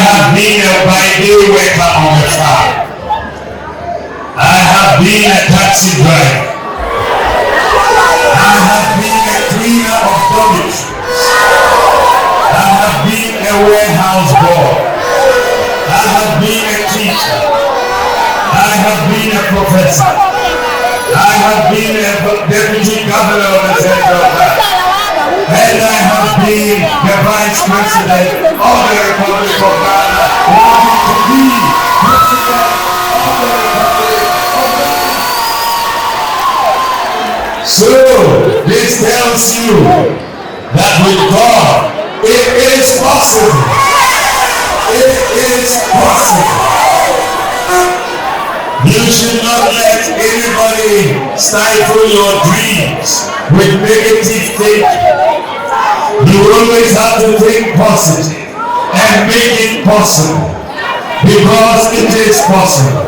have been a by-day worker on the farm. I have been a taxi driver. I have been a cleaner of dormitories. I have been a warehouse boy. I have been a teacher. I have been a professor. I have been a deputy governor of the central bank. And I have been the vice president of the Republic of Ghana, wanting to be president of the Republic of Ghana. So, this tells you that with God, it is possible. It is possible. You should not let anybody stifle your dreams with negative thinking. You always have to think positive and make it possible, because it is possible.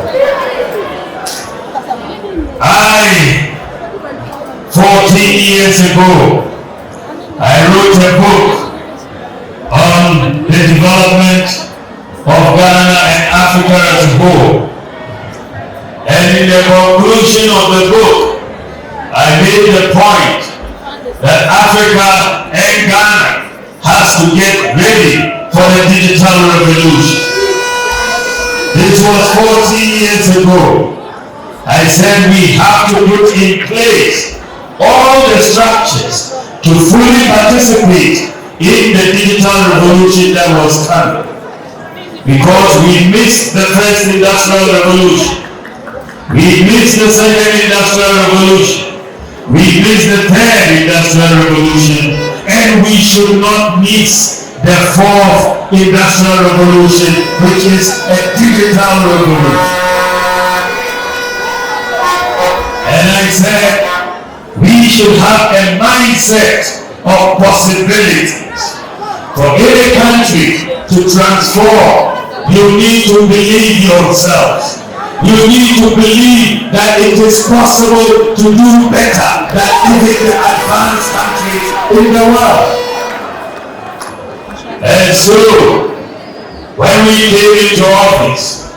14 years ago, I wrote a book on the development of Ghana and Africa as a whole. And in the conclusion of the book, I made the point that Africa and Ghana has to get ready for the digital revolution. This was 14 years ago. I said we have to put in place all the structures to fully participate in the digital revolution that was coming. Because we missed the first industrial revolution. We missed the second industrial revolution. We missed the third industrial revolution. And we should not miss the fourth industrial revolution, which is a digital revolution. And I said, we should have a mindset of possibilities. For any country to transform, you need to believe yourself. You need to believe that it is possible to do better than even the advanced countries in the world. And so, when we came into office,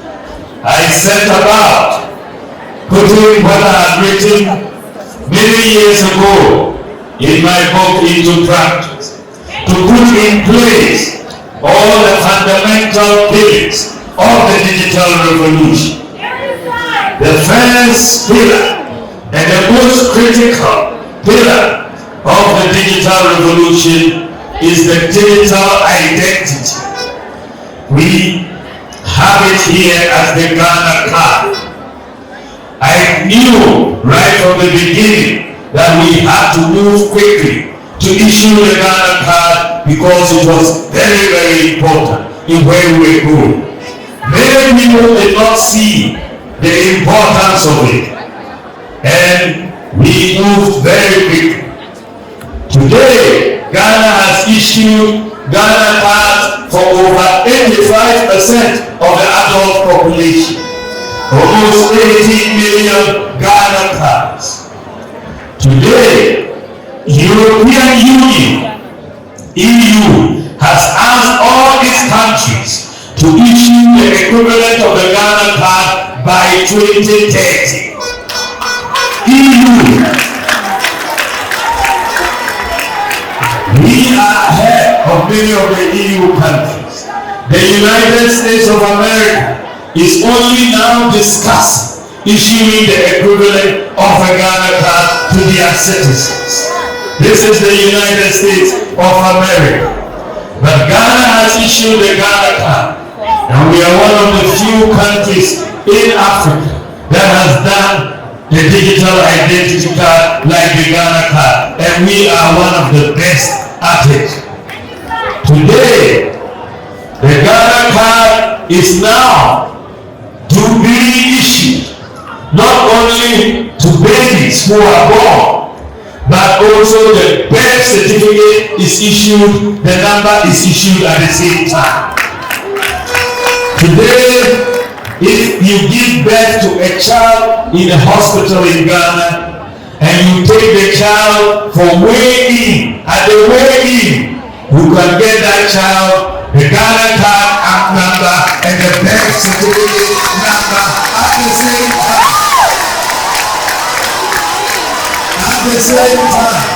I set about putting what I had written many years ago in my book into practice, to put in place all the fundamental pillars of the digital revolution. The first pillar and the most critical pillar of the digital revolution is the digital identity. We have it here as the Ghana card. I knew right from the beginning that we had to move quickly to issue the Ghana card, because it was very, very important in where we were going. Many people did not see the importance of it, and we moved very quickly. Today, Ghana has issued Ghana cards for over 85% of the adult population. Almost 18 million Ghana cards. Today, European Union, EU, has asked all its countries to issue the equivalent of the Ghana card by 2030. EU. We are ahead of many of the EU countries. The United States of America is only now discussing issuing the equivalent of a Ghana card to their citizens. This is the United States of America. But Ghana has issued the Ghana card, and we are one of the few countries in Africa that has done the digital identity card like the Ghana card, and we are one of the best at it. Today, the Ghana card is now to be issued not only to babies who are born, but also the birth certificate is issued, the number is issued at the same time. Today, if you give birth to a child in a hospital in Ghana, and you take the child for weighing, at the weighing, you can get that child the Ghana card after birth certificate number at the same time. At the same time,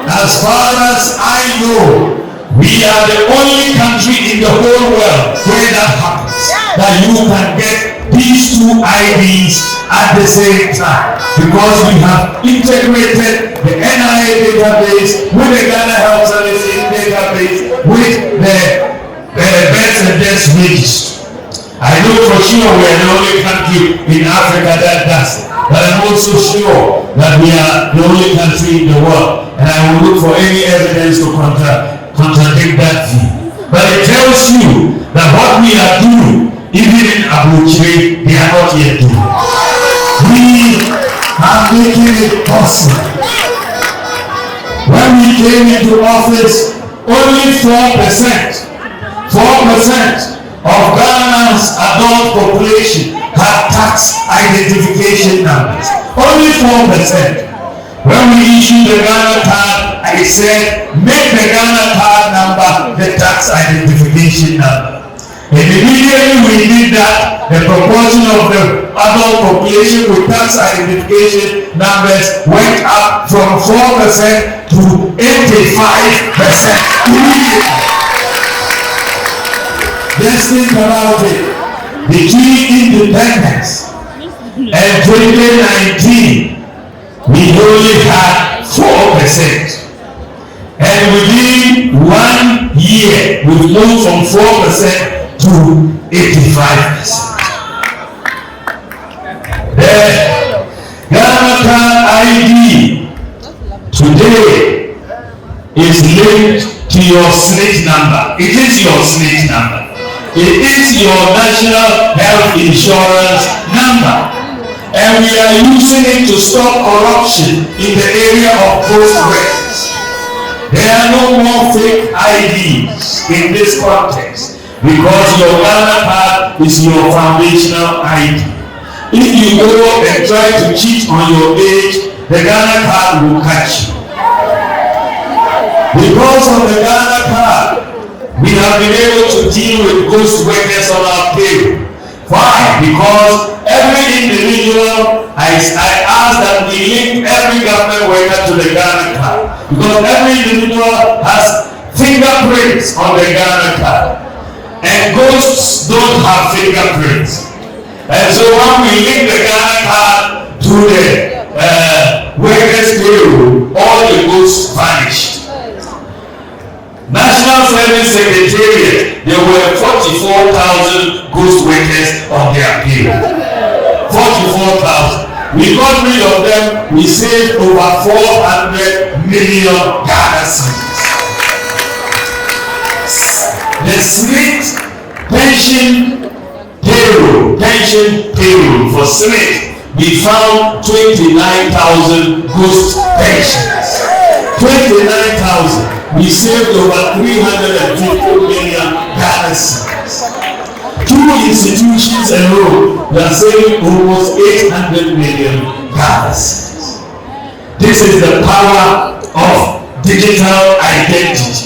as far as I know, we are the only country in the whole world where that happens, that you can get these two IDs at the same time, because we have integrated the NIA database with the Ghana Health Service database with the birth and death registry. I know for sure we are the only country in Africa that does it, but I'm also sure that we are the only country in the world, and I will look for any evidence to contradict that view. But it tells you that what we are doing, even in Abuja, they are not yet doing. We are making it possible. When we came into office, only 4% of Ghana's adult population had tax identification numbers. Only 4%. When we issued the Ghana card, I said, make the Ghana card number the tax identification number. And immediately we did that, the proportion of the adult population with tax identification numbers went up from 4% to 85% immediately. Just think about it. Between independence and 2019, we only had 4%. And within 1 year, we moved from 4% to 85%. The Ghana Card ID today is linked to your SNIT number. It is your SNIT number. It is your National Health Insurance number. And we are using it to stop corruption in the area of post records. There are no more fake IDs in this context, because your Ghana card is your foundational ID. If you go and try to cheat on your age, the Ghana card will catch you. Because of the Ghana card, we have been able to deal with ghost workers on our payroll. Why? Because every individual, I ask that we link every government worker to the Ghana card, because every individual has fingerprints on the Ghana card, and ghosts don't have fingerprints. And so when we link the Ghana card to the workers' payroll, all the ghosts vanished. National Service Secretariat, there were 44,000 ghost workers on their payroll. 44,000. We got rid of them. We saved over 400 million Ghana cedis. The SNIT pension payroll for SNIT, we found 29,000 ghost pensions. 29,000. We saved over 350 million Ghana cedis. Two institutions alone are saving almost 800 million Ghana cedis. This is the power of digital identity.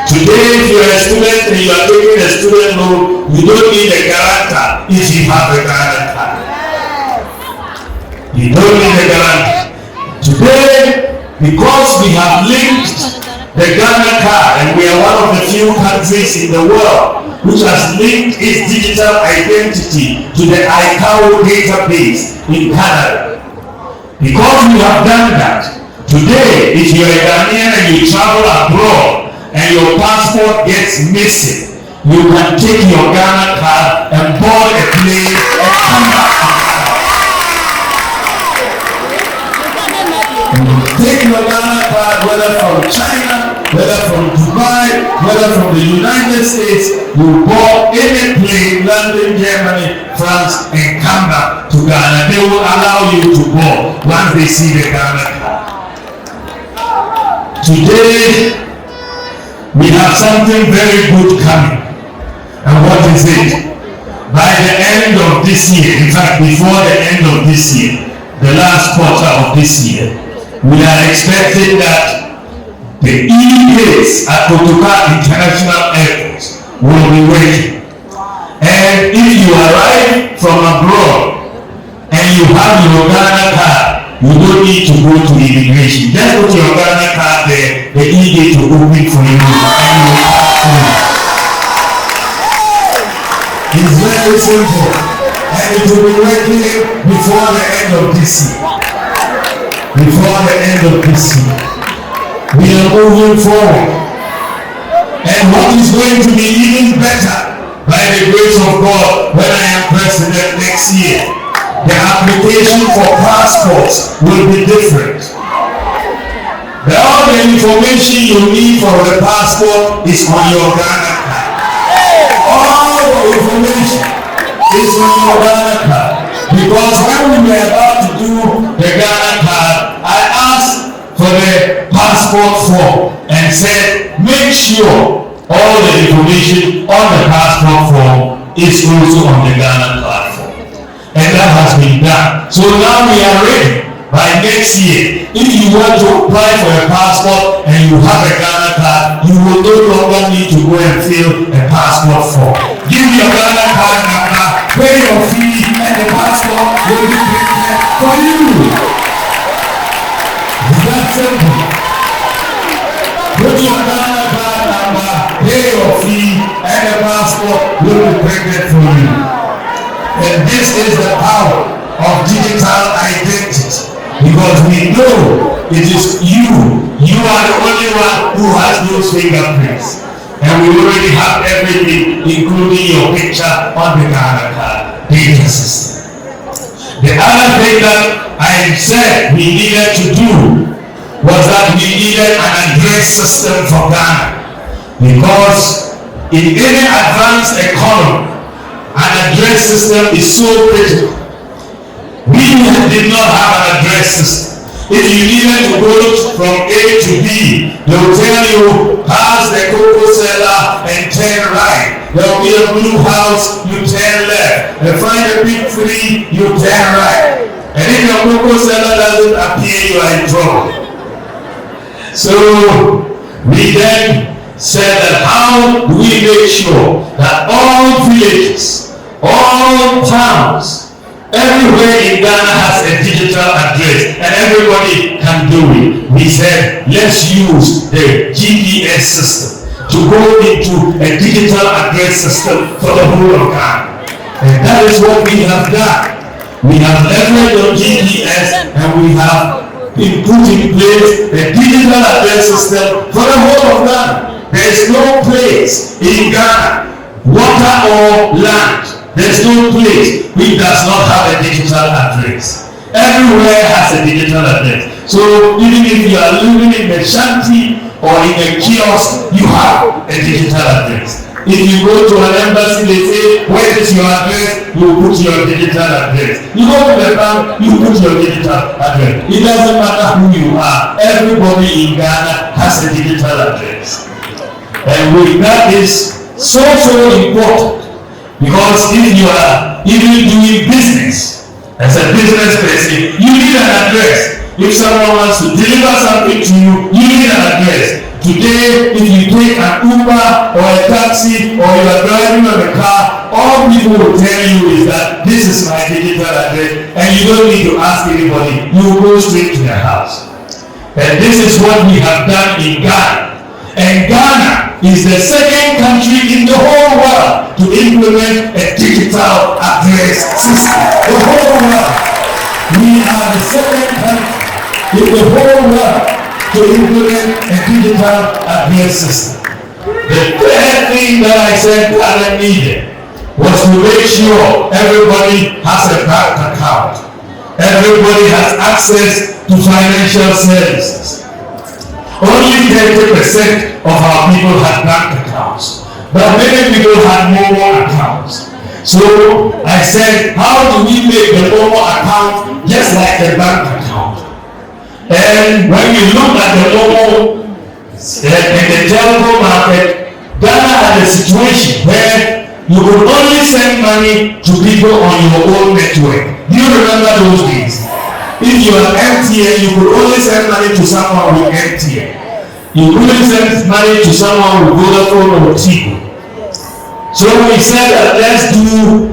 Today, if you are a student and you are taking a student loan, you don't need a guarantor if you have a guarantor. You don't need a guarantor. Today, because we have linked the Ghana card, and we are one of the few countries in the world which has linked its digital identity to the ICAO database in Canada. Because we have done that, today, if you are a Ghanaian and you travel abroad and your passport gets missing, you can take your Ghana card and board a plane and come back to Ghana. Take your Ghana card, whether from China, whether from Dubai, whether from the United States, you board any plane, London, Germany, France, and come back to Ghana. They will allow you to board once they see the Ghana card. Today, we have something very good coming. And what is it? By the end of this year, in fact, before the end of this year, the last quarter of this year, we are expecting that the e-gates at Kotoka International Airport will be working. And said, if you arrive from abroad and you have your Ghana card, you don't need to go to immigration. Just put your Ghana card there, the e-gate will open for you, and you will pass through. It's very simple, and it will be working before the end of this year. Before the end of this year, we are moving forward. And what is going to be even better, by the grace of God, when I am president next year, the application for passports will be different. All the information you need for the passport is on your Ghana card. All the information is on your Ghana card. Because when we were about to do the Ghana card, I asked for the passport form and said, make sure all the information on the passport form is also on the Ghana platform. And that has been done. So now we are ready. By next year, if you want to apply for a passport and you have a Ghana card, you will no longer need to go and fill a passport form. Give your Ghana card number, pay your fee, and the passport will be prepared for you. Is that simple? Put your Ghana card number, pay your fee, and the passport will be prepared for you. And this is the power of digital identity. Because we know it is you are the only one who has those fingerprints. And we already have everything, including your picture on the Ghana card data system. The other thing that I said we needed to do was that we needed an address system for Ghana. Because in any advanced economy, an address system is so critical. We did not have an address system. If you needed to go from A to B, they will tell you, pass the cocoa cellar and turn right. There will be a blue house, you turn left. And find a big tree, you turn right. And if your cocoa cellar doesn't appear, you are in trouble. So we then said that how do we make sure that all villages, all towns, everywhere in Ghana has a digital address and everybody can do it. We said, let's use the GPS system to go into a digital address system for the whole of Ghana. And that is what we have done. We have leveraged on GPS and we have been put in place a digital address system for the whole of Ghana. There is no place in Ghana, water or land, there's no place which does not have a digital address. Everywhere has a digital address. So even if you are living in a shanty or in a kiosk, you have a digital address. If you go to an embassy, they say, where is your address? You put your digital address. You go to the bank, you put your digital address. It doesn't matter who you are. Everybody in Ghana has a digital address. And that is so important. Because if you are even doing business, as a business person, you need an address. If someone wants to deliver something to you, you need an address. Today, if you take an Uber or a taxi or you are driving on a car, all people will tell you is that this is my digital address and you don't need to ask anybody. You will go straight to their house. And this is what we have done in Ghana. And Ghana is the second country in the whole world to implement a digital address system. The whole world. We are the second country in the whole world to implement a digital address system. The third thing that I said Ghana needed was to make sure everybody has a bank account. Everybody has access to financial services. Only 30% of our people had bank accounts, but many people had mobile accounts. So I said, how do we make the mobile account just like the bank account? And when you look at the mobile in the telco market, Ghana had a situation where you could only send money to people on your own network. Do you remember those days? If you are MTN, you could only send money to someone with MTN. You couldn't send money to someone with Vodafone or Tigo. So we said that let's do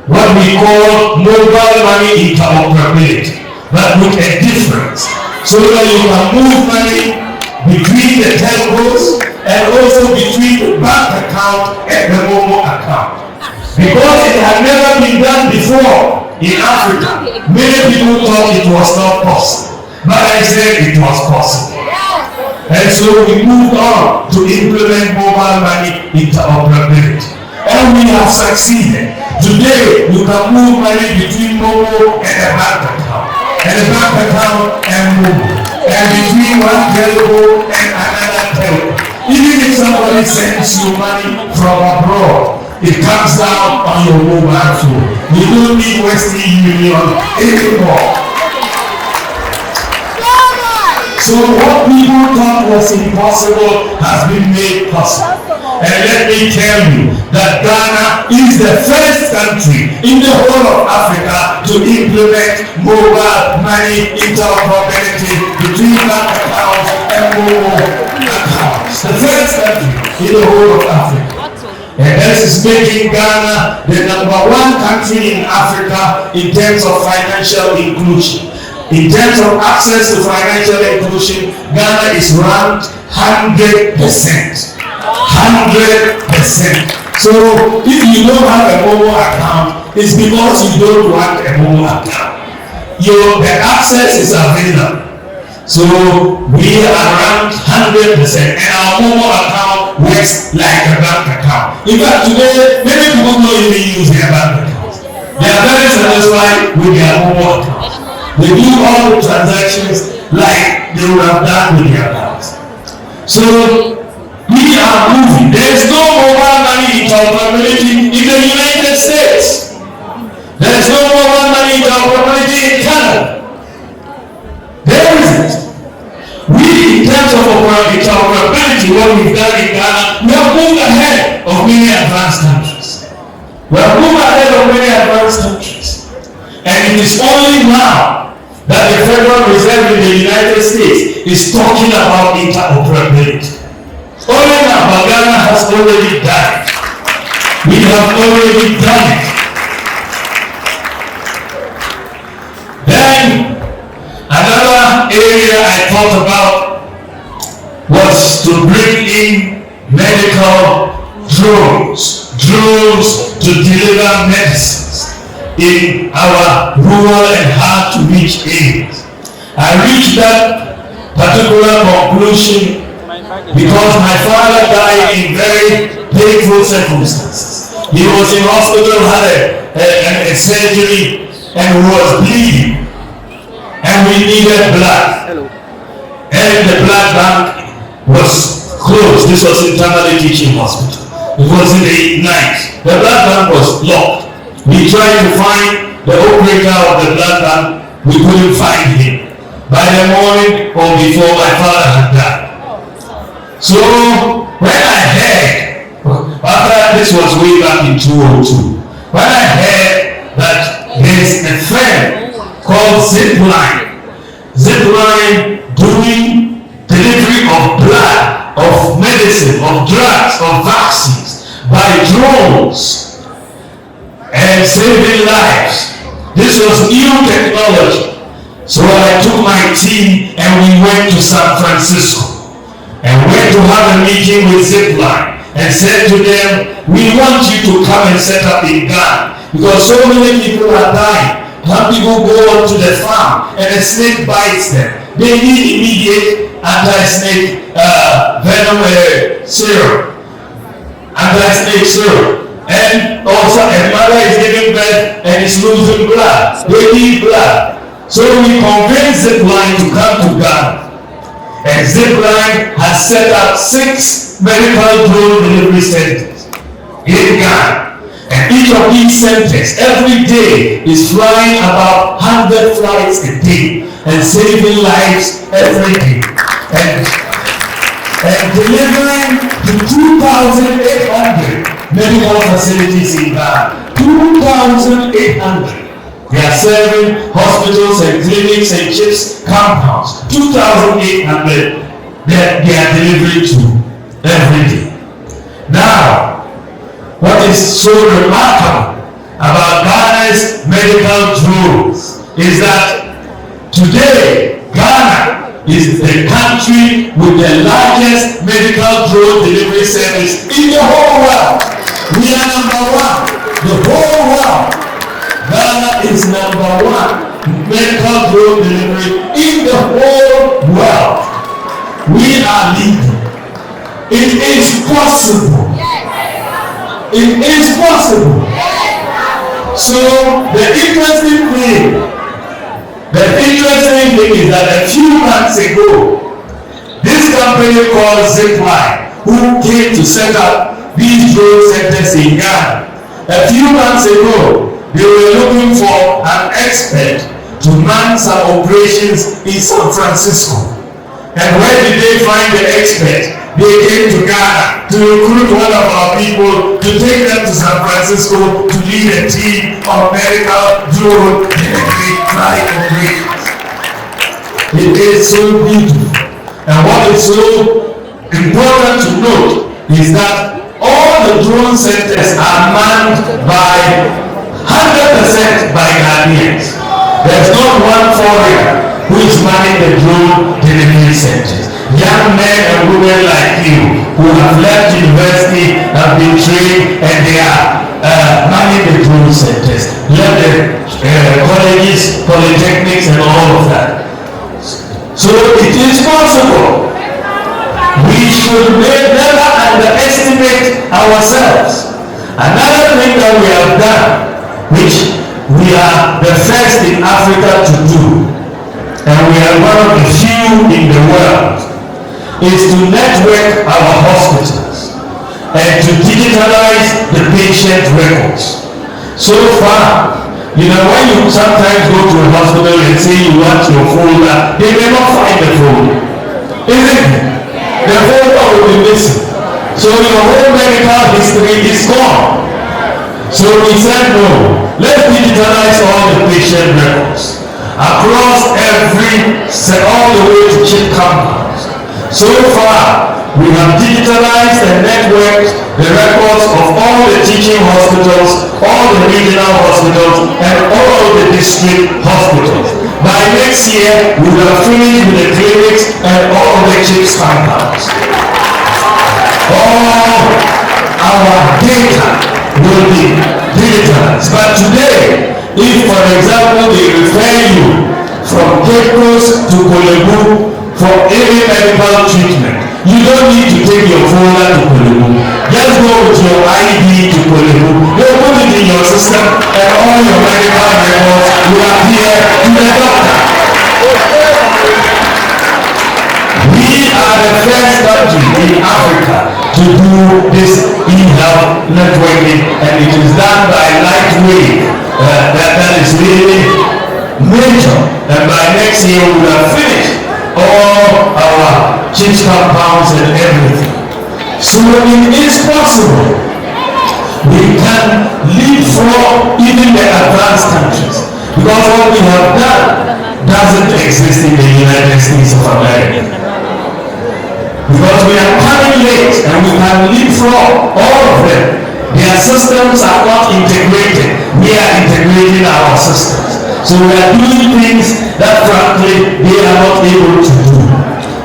what we call mobile money interoperability, but with a difference, so that you can move money between the telcos and also between the bank account and the mobile account. Because it had never been done before in Africa, many people thought it was not possible, but I said it was possible. And so we moved on to implement mobile money interoperability. And we have succeeded. Today, you can move money between mobile and a bank account, and a bank account and mobile, and between one telco and another telco. Even if somebody sends you money from abroad, it comes down on your mobile phone. You don't need Western Union anymore. So what people thought was impossible has been made possible. And let me tell you that Ghana is the first country in the whole of Africa to implement mobile money interoperability between bank accounts and mobile accounts. The first country in the whole of Africa. And this is making Ghana the #1 country in Africa in terms of financial inclusion. In terms of access to financial inclusion, Ghana is ranked 100%. 100%. So if you don't have a mobile account, it's because you don't want a mobile account. The access is available. So we are ranked 100%, and our mobile account works like a bank account. In fact, today many people don't even use their bank accounts. They are very satisfied with their mobile account. They do all the transactions like they would have done with their accounts. So we are moving. There is no mobile money interoperability in the United States. There is no mobile money interoperability in Canada. There isn't. We, in terms of interoperability, what we've done in Ghana, we have moved ahead of many advanced countries. We have moved ahead of many advanced countries. And it is only now that the Federal Reserve in the United States is talking about interoperability. Only now, but Ghana has already done it. We have already done it. Then, another area I thought about was to bring in medical drones to deliver medicines in our rural and hard-to-reach areas. I reached that particular conclusion because my father died in very painful circumstances. He was in hospital, had a surgery, and was bleeding. And we needed blood. And the blood bank was closed. This was in Tamale Teaching Hospital. It was in the night. The blood bank was locked. We tried to find the operator of the blood bank. We couldn't find him. By the morning or before, my father had died. So when I heard, after this was way back in 2002, when I heard that there's a firm called Zipline doing delivery of blood, of medicine, of drugs, of vaccines by drones and saving lives. This was new technology. So I took my team and we went to San Francisco and went to have a meeting with Zipline and said to them, we want you to come and set up in Ghana because so many people are dying. Some people go onto the farm and a snake bites them. They need immediate anti-snake venom syrup, anti-snake syrup. And also a mother is giving birth and is losing blood. They need blood. So we convinced Zipline to come to Ghana. And Zipline has set up 6 medical drone delivery centers in Ghana. And each of these centers every day is flying about 100 flights a day and saving lives every day. And delivering to 2,800 medical facilities in Ghana. 2,800. They are serving hospitals and clinics and CHIPS compounds. 2,800 they are delivering to every day. Now, what is so remarkable about Ghana's medical drones is that today Ghana is the country with the largest medical drone delivery service in the whole world. We are number one. The whole world. Ghana is number one medical drone delivery in the whole world. We are leading. It is possible. It is possible. So the interesting thing is that a few months ago, this company called Zipline, who came to set up these drone centers in Ghana, a few months ago, they were looking for an expert to man some operations in San Francisco. And where did they find the expert? They came to Ghana to recruit one of our people to take them to San Francisco to lead a team of medical drone delivery flight operations. It is so beautiful. And what is so important to note is that all the drone centers are manned by 100% by Ghanaians. There's not one foreigner who is manning the drone delivery centers. Young men and women like you who have left university, have been trained, and they are manning the drone centers. Left the colleges, polytechnics, and all of that. So it is possible. We should never underestimate ourselves. Another thing that we have done, which we are the first in Africa to do, and we are one of the few in the world, is to network our hospitals and to digitalize the patient records. So far, when you sometimes go to a hospital and say you want your folder, they may not find the folder. Isn't it? The folder will be missing. So your whole medical history is gone. So we said no, let's digitalize all the patient records across all the way to chip compounds. So far, we have digitalized and networked the records of all the teaching hospitals, all the regional hospitals, and all the district hospitals. By next year, we will have finished with the clinics and all the CHIPS compounds. All our data will be digitalized. But today, if, for example, they refer you from Cape Coast to Kolebu for any medical treatment, you don't need to take your folder to Kolebu. Just go with your ID to Kolebu. They'll put it in your system, and all your medical records will appear to the doctor. We are the first country in Africa to do this e-health networking, and it is done by Lightwave. That is really major, and by next year we will have finished all our CHIPS compounds and everything. So it is possible. We can leapfrog even the advanced countries, because what we have done doesn't exist in the United States of America. Because we are coming late, and we can leapfrog all of them. Their systems are not integrated. We are integrating our systems. So we are doing things that frankly they are not able to do.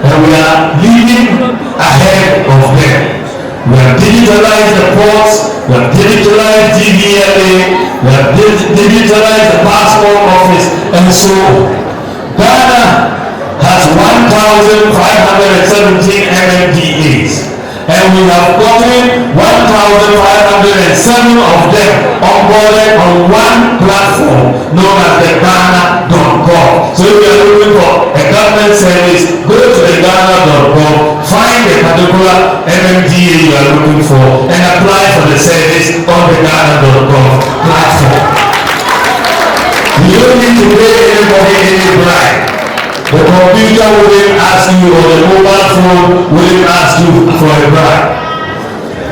And we are leading ahead of them. We have digitalized the ports, we have digitalized DVLA, we have digitalized the passport office, and so on. Ghana has 1,517 MMDAs. And we have gotten 1,507 of them onboarded on one platform known as the Ghana.gov. So if you are looking for a government service, go to the Ghana.gov, find the particular MMDA you are looking for, and apply for the service on the Ghana.gov platform. You don't need to pay anybody any bribe. The computer wouldn't ask you, or the mobile phone wouldn't ask you for a bribe.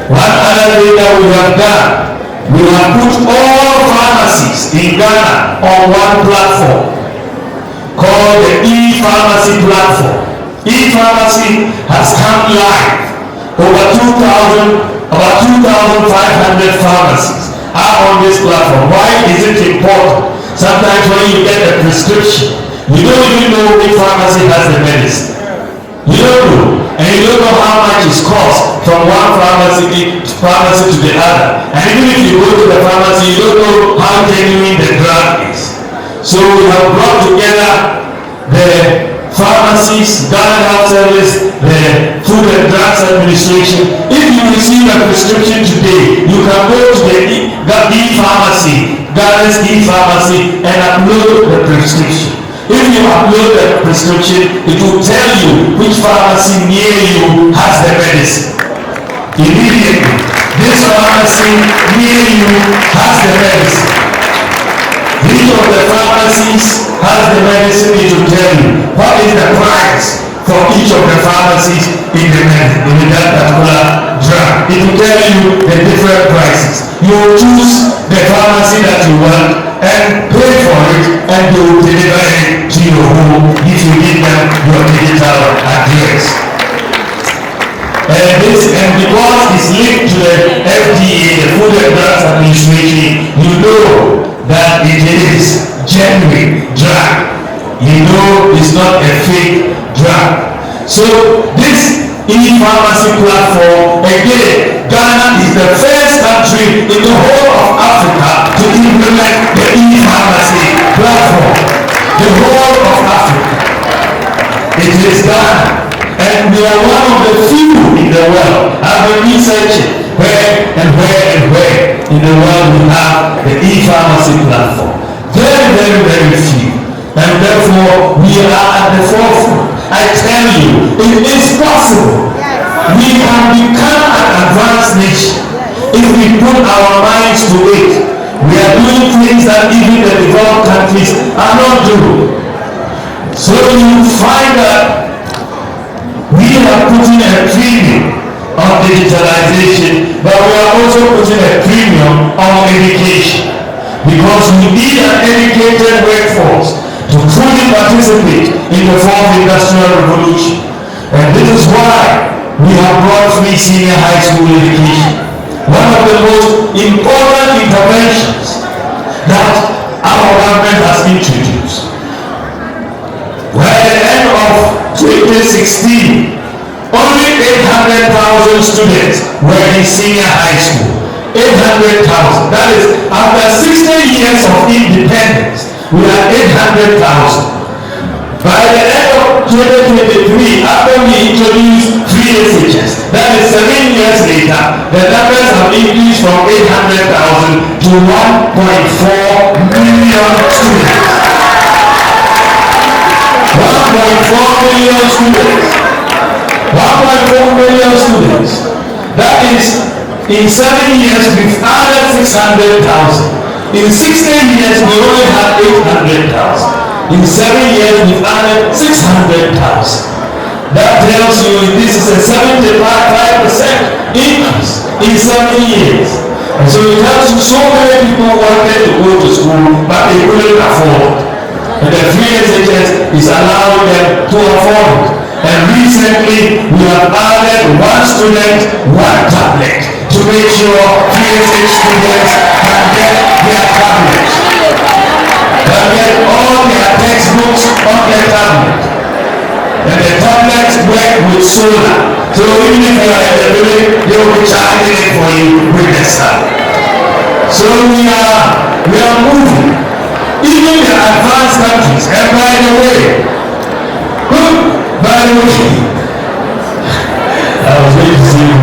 One other thing that we have done, we have put all pharmacies in Ghana on one platform called the e-pharmacy platform. E-pharmacy has come live. Over 2,000 About 2,500 pharmacies are on this platform. Why is it important? Sometimes when you get a prescription, you don't even know which pharmacy has the medicine. You don't know. And you don't know how much it costs from one pharmacy to the other. And even if you go to the pharmacy, you don't know how genuine the drug is. So we have brought together the pharmacies, Ghana Health Service, the Food and Drugs Administration. If you receive a prescription today, you can go to the e-pharmacy, Ghana's e-pharmacy, and upload the prescription. If you upload the prescription, it will tell you which pharmacy near you has the medicine. Immediately, this pharmacy near you has the medicine. Each of the pharmacies has the medicine. It will tell you what is the price for each of the pharmacies in that particular drug. It will tell you the different prices. You will choose the pharmacy that you want and pay for it, and they will deliver it to your home if you give them your digital address. And because it's linked to the FDA, the Food and Drugs Administration, you know that it is genuine drug. You know it's not a fake drug. So this e-pharmacy platform, again, Ghana is the first country in the whole of Africa to implement the e-pharmacy platform. The whole of Africa. It is Ghana. And we are one of the few in the world. I've been researching where in the world we have the e-pharmacy platform. Very few. And therefore we are at the forefront. I tell you, it is possible. We can become an advanced nation if we put our minds to it. We are doing things that even the developed countries are not doing. So you find that we are putting a premium on digitalization, but we are also putting a premium on education, because we need an educated workforce to fully participate in the fourth industrial revolution. And this is why we have brought free senior high school education, one of the most important interventions that our government has introduced. By the end of 2016, only 800,000 students were in senior high school. 800,000. That is, after 60 years of independence, we are 800,000. By the end of 2023, after we introduced free SHS, that is 7 years later, the numbers have increased from 800,000 to 1.4 million students. 1.4 million students. 1.4 million students. That is, in 7 years we've added 600,000. In 16 years we only had 800,000. In 7 years we've added 600,000. That tells you this is a 75% increase in 7 years. And so it tells you so many people wanted to go to school but they couldn't afford. And the free SHS is allowing them to afford it. And recently we have added one student, one tablet to make sure free SHS students can get their tablets, can get all their textbooks on their tablet. And the tablets work with solar. So even if you are in the building, they will be charging it for you with the sun. So we are moving. Even the advanced countries, and by the way, I was going to see you.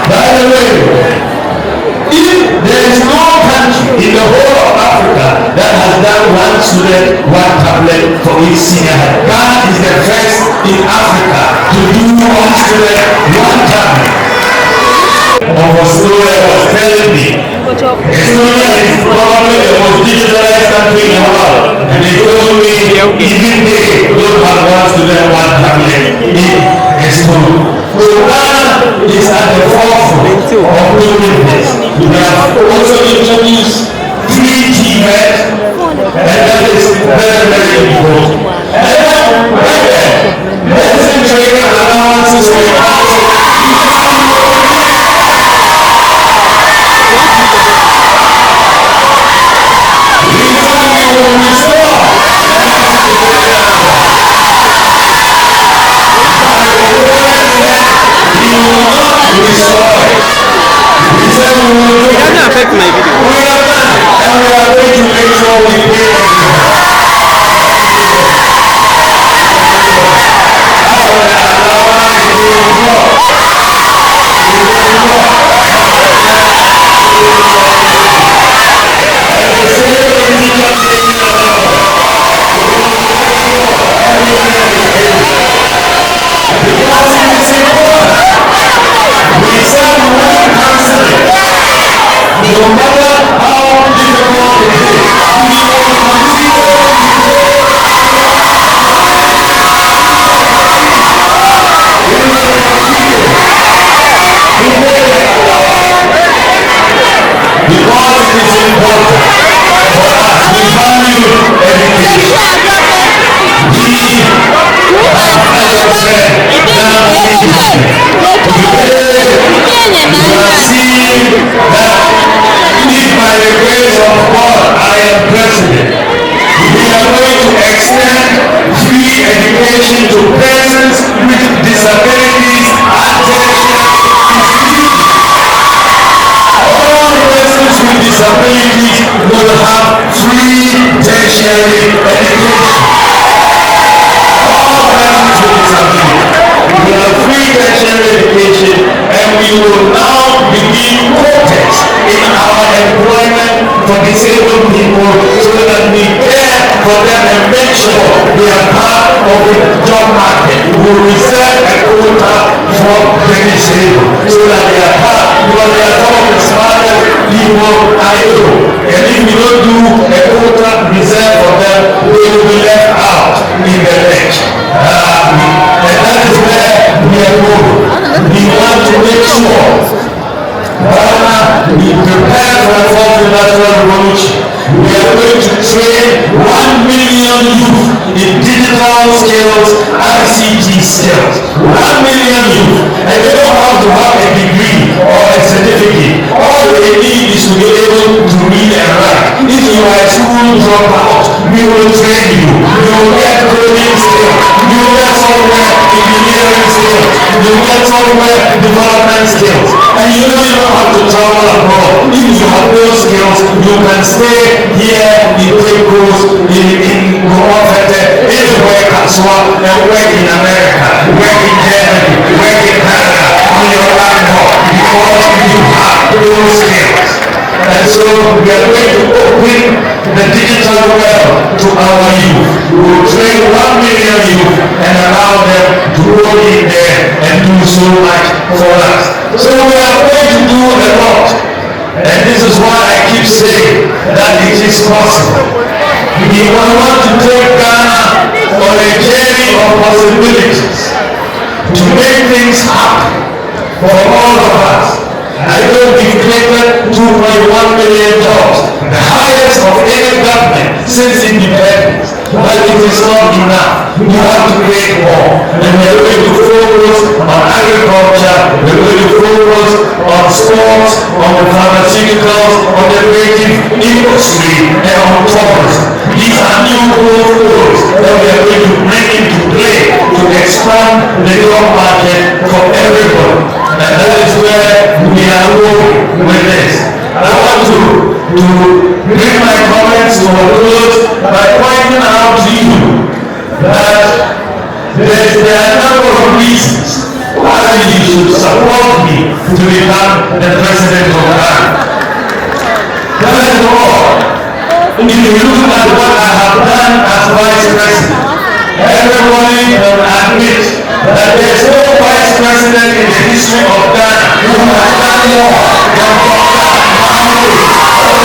By the way, if there is no country in the whole of Africa that has done one student, one tablet for each senior high. Ghana is the first in Africa to do one student, one tablet. Estonia was telling me, Estonia is probably the most digitalized country in the world, and they told me even they don't have one student, one tablet in Estonia. So Ghana is at the forefront of doing this. We have also introduced free TVET, and that is very important. And then, medicine training allowances for no matter how difficult it is, we will because it is important for us. We value education. We have, as I said, now industry. Today, you are seeing that if by the grace of God I am president, we are going to extend free education to persons with disabilities and with disabilities will have free tertiary education. All persons with disabilities will have free tertiary education, and we will now begin quotas in our employment for disabled people so that we care for them and make sure they are part of the job market. We will reserve a quota for the disabled so that they are part, because they are some of the smartest people I know. And if we don't do a quota reserved for them, they will be left out in the list. And that is where we are going. We want to make sure we prepare for the fourth industrial revolution. We are going to train 1 million youth in digital skills, ICT skills. 1 million youth. And they don't have to have a degree or a certificate. All they need is to be able to read and write. If you are a school dropout, we will train you. You will get coding skills. You will get software engineering skills. You will get software development skills. And you don't even have to travel abroad. If you have those skills, you can stay here in Pecos, in Guamafete, anywhere Kaswa, and work in America, work in Germany, work in Canada, on your landlord, because you have those skills. And so we are going to open the digital world to our youth. We will train 1 million youth and allow them to go in there and do so much for us. So we are going to do a lot. And this is why I keep saying that it is possible. We want to take Ghana on a journey of possibilities to make things happen for all of us. I know we've created 2.1 million jobs, the highest of any government since independence. But it is not enough. We have to create more. And we are going to focus on agriculture, we are going to focus on sports, on the pharmaceuticals, on the creative industry, and on tourism. These are new growth goals that we are going to bring into play to expand the job market for everyone. And that is where we are going with this. I want to bring my comments to a close by pointing out to you that there are a number of reasons why you should support me to become the president of Ghana. First of all, if you look at what I have done as vice president, everybody will admit that there is no vice president in the history of Ghana who has done more than Mahamud Bawumia.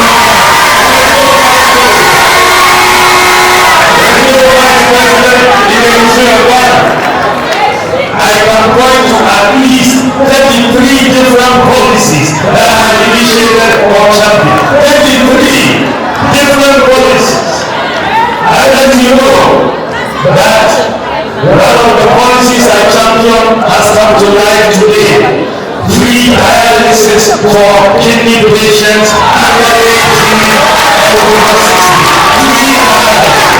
There is no vice president in the history of Ghana. I can point to at least 33 different policies that I have initiated or championed. 33 different policies. I let you know that one of the policies I champion has come to life today. Free dialysis for kidney patients under 18 and over 60. Free dialysis.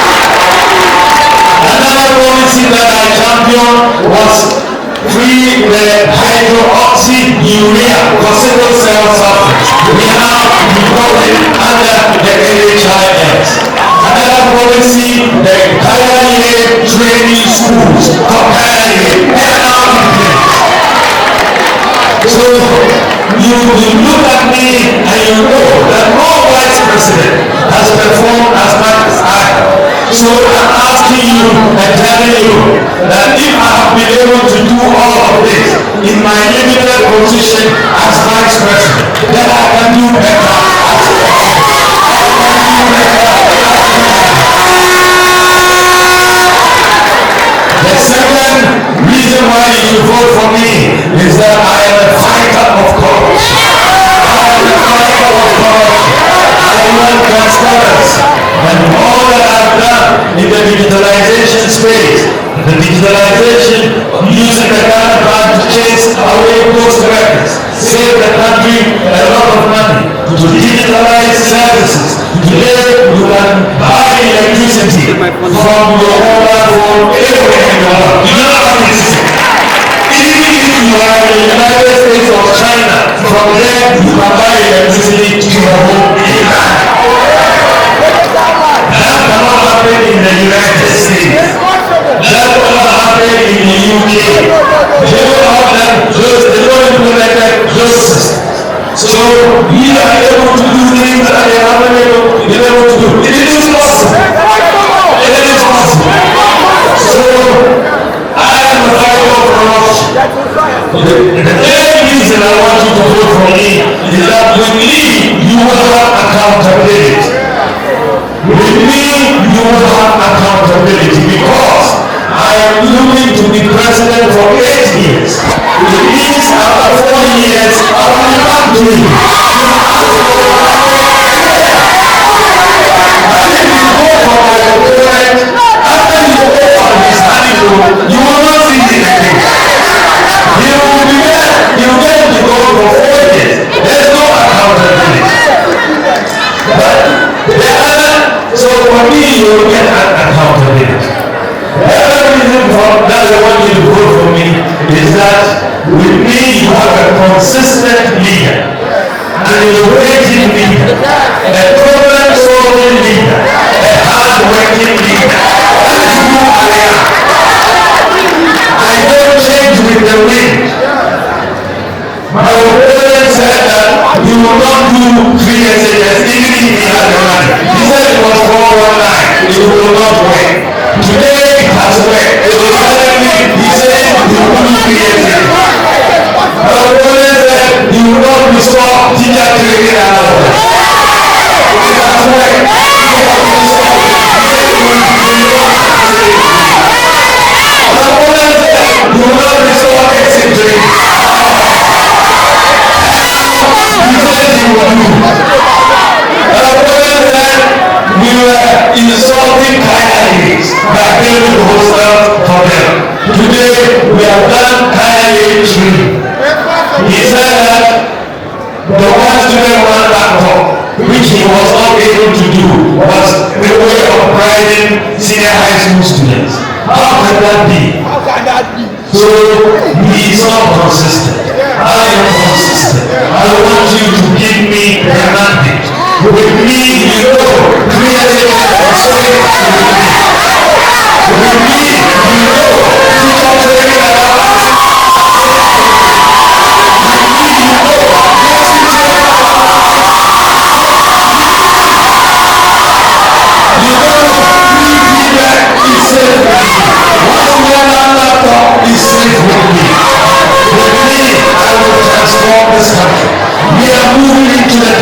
Another policy that I championed was free the hydroxyurea for sickle cell sufferers. We now develop it under the NHIS. Another policy, the higher year training schools, comparing they are now in place. So you look at me and you know that no vice president has performed as much as I have. So I'm asking you and telling you that if I have been able to do all of this in my limited position as vice president, then I can do better. digitalization space. The digitalization using the counterpart to chase away post records, save the country a lot of money. To digitalize services. Today you can buy electricity from your mobile phone anywhere in the world. You don't have to listen. Even if you are in the United States or China, from there you can buy electricity to your home anytime. That cannot happen in the United States. That cannot happen in the UK. They don't have that, they don't implement those systems. So we are able to do things that they haven't been able to do. It is possible. It is possible. So I am a fighter for corruption. The main reason I want you to vote for me is that with me you will have accountability. With me you will have accountability because I am looking to be president for 8 years. It means after 4 years I will be back to you. And if you vote for my opponent, after you vote for his honeymoon, you will not see anything. He will be there, he will get to go for 4 years. There's no accountability. But the other, so for me you will get accountability. The other reason for that I want you to vote for me is that with me you have a consistent leader, an innovative leader, a problem-solving leader, a hard-working leader. That is who I am. I don't change with the wind. My opponent said that he will not do 3 SHS even if he had the money. He said it was 419. It will not work. Today it has worked. He said he will do 3 SHS. My opponent said he will not restore teacher training and all that. It has worked. He has restored. My opponent said he will not restore exit training. We were insulting pioneers by building the hostel for them. Today we have done pioneer training. He said that the one student one laptop, which he was not able to do, was the way of prizing senior high school students. How can that be? So he is not consistent. I am consistent. I want you to give me the mandate. With me, you know, creating a state with me. With me, you know, teacher training and all that. With me, you know, basic training and all that. You know, free feedback is safe with me. One laptop is safe with me. With me, I will transform this country. We are moving into the